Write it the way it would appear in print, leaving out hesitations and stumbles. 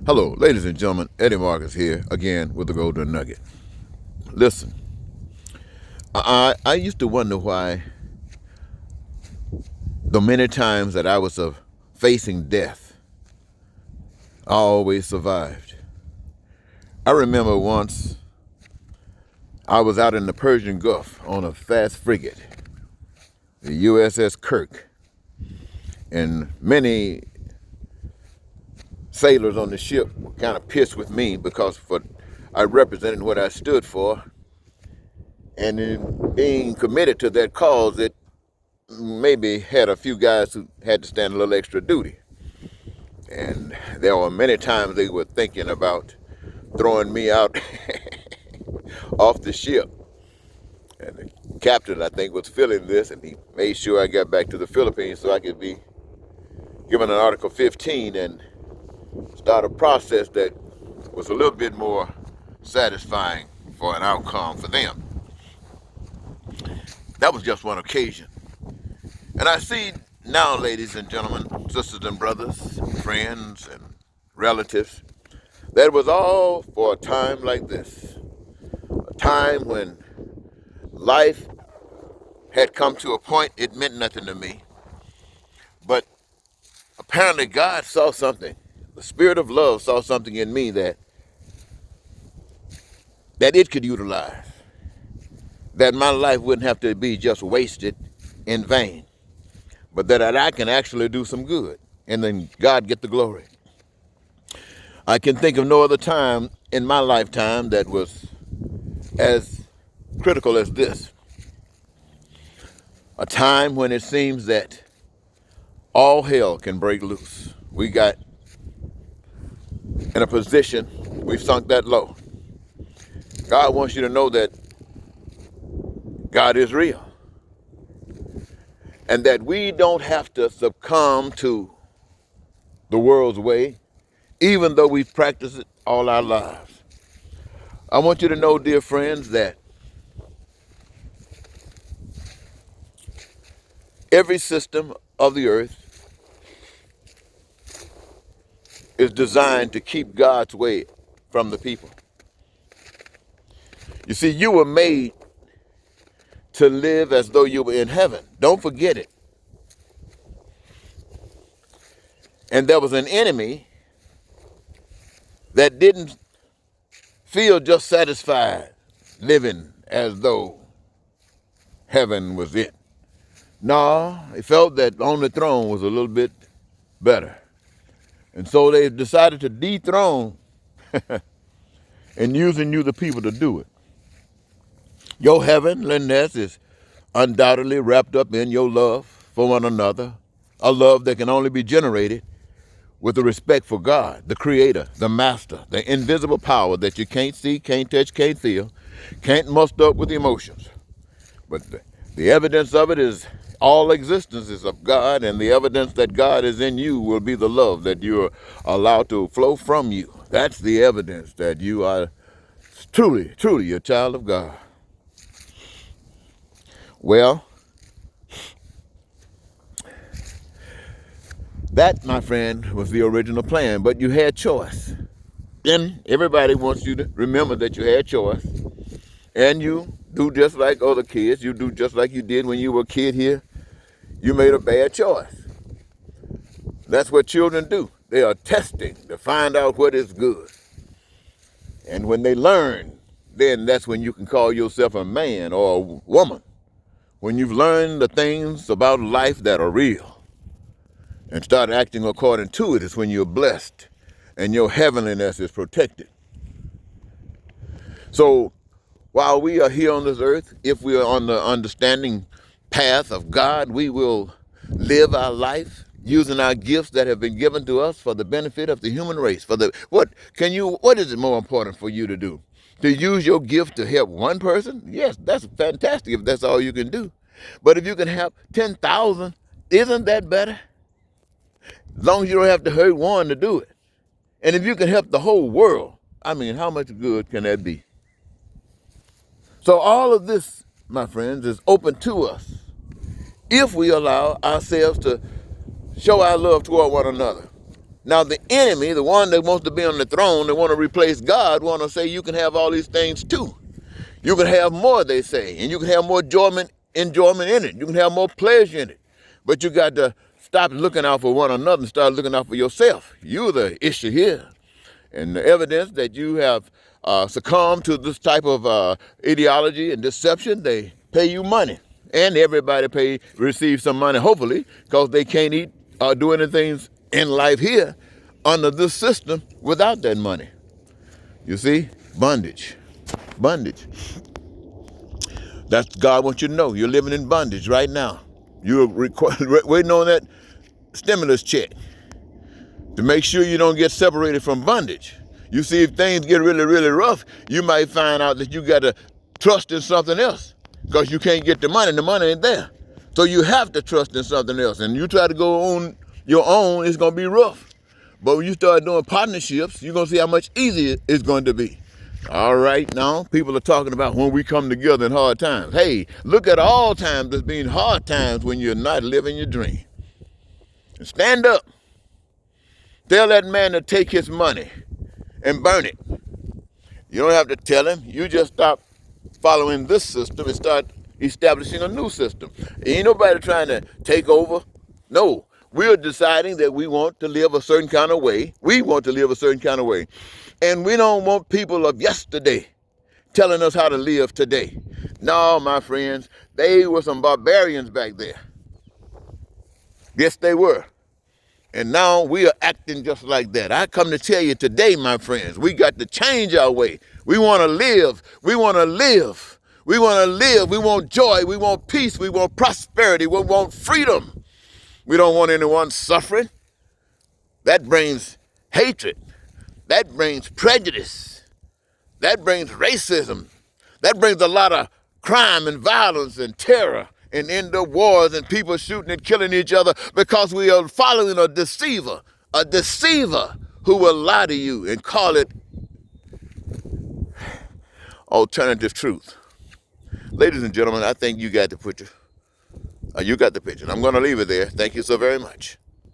Hello, ladies and gentlemen. Eddie Marcus here again with the Golden Nugget. Listen, I used to wonder why the many times that I was facing death, I always survived. I remember once I was out in the Persian Gulf on a fast frigate, the USS Kirk, and many sailors on the ship were kind of pissed with me because I represented what I stood for, and in being committed to that cause, it maybe had a few guys who had to stand a little extra duty. And there were many times they were thinking about throwing me out off the ship. And the captain, I think, was feeling this, and he made sure I got back to the Philippines so I could be given an Article 15 and start a process that was a little bit more satisfying for an outcome for them. That was just one occasion. And I see now, ladies and gentlemen, sisters and brothers, friends and relatives, that it was all for a time like this. A time when life had come to a point it meant nothing to me. But apparently God saw something. The Spirit of love saw something in me that it could utilize. That my life wouldn't have to be just wasted in vain. But that I can actually do some good. And then God get the glory. I can think of no other time in my lifetime that was as critical as this. A time when it seems that all hell can break loose. We got in a position, we've sunk that low. God wants you to know that God is real. And that we don't have to succumb to the world's way, even though we've practiced it all our lives. I want you to know, dear friends, that every system of the earth is designed to keep God's way from the people. You see, you were made to live as though you were in heaven. Don't forget it. And there was an enemy that didn't feel just satisfied living as though heaven was it. No, he felt that on the throne was a little bit better. And so they decided to dethrone and using you, the people, to do it. Your heavenliness is undoubtedly wrapped up in your love for one another, a love that can only be generated with the respect for God, the Creator, the Master, the invisible power that you can't see, can't touch, can't feel, can't muster up with emotions. But the evidence of it is all existence is of God, and the evidence that God is in you will be the love that you're allowed to flow from you. That's the evidence that you are truly, truly a child of God. Well, that, my friend, was the original plan, but you had choice. Then everybody wants you to remember that you had choice, and you do just like other kids. You do just like you did when you were a kid here. You made a bad choice. That's what children do. They are testing to find out what is good. And when they learn, then that's when you can call yourself a man or a woman. When you've learned the things about life that are real and start acting according to it, is when you're blessed and your heavenliness is protected. So while we are here on this earth, if we are on the understanding path of God, we will live our life using our gifts that have been given to us for the benefit of the human race. What is it more important for you to do? To use your gift to help one person? Yes, that's fantastic if that's all you can do. But if you can help 10,000, isn't that better? As long as you don't have to hurt one to do it. And if you can help the whole world, I mean, how much good can that be? So all of this, my friends, is open to us if we allow ourselves to show our love toward one another. Now the enemy, the one that wants to be on the throne, that want to replace God, want to say you can have all these things too. You can have more, they say, and you can have more enjoyment in it. You can have more pleasure in it. But you got to stop looking out for one another and start looking out for yourself. You're the issue here. And the evidence that you have succumbed to this type of ideology and deception, they pay you money. And everybody receive some money, hopefully, because they can't eat or do anything in life here under this system without that money. You see? Bondage. Bondage. That's God wants you to know. You're living in bondage right now. You're waiting on that stimulus check to make sure you don't get separated from bondage. You see, if things get really, really rough, you might find out that you got to trust in something else because you can't get the money ain't there. So you have to trust in something else. And you try to go on your own, it's going to be rough. But when you start doing partnerships, you're going to see how much easier it's going to be. All right, now, people are talking about when we come together in hard times. Hey, look at all times as being hard times when you're not living your dream. And stand up. Tell that man to take his money and burn it. You don't have to tell him. You just stop following this system and start establishing a new system. Ain't nobody trying to take over. No, we're deciding that we want to live a certain kind of way. We want to live a certain kind of way. And we don't want people of yesterday telling us how to live today. No, my friends, they were some barbarians back there. Yes, they were. And now we are acting just like that. I come to tell you today, my friends, we got to change our way. We want to live. We want to live. We want to live. We want joy. We want peace. We want prosperity. We want freedom. We don't want anyone suffering. That brings hatred. That brings prejudice. That brings racism. That brings a lot of crime and violence and terror and end up wars and people shooting and killing each other because we are following a deceiver who will lie to you and call it alternative truth. Ladies and gentlemen, I think you got the picture. I'm going to leave it there. Thank you so very much.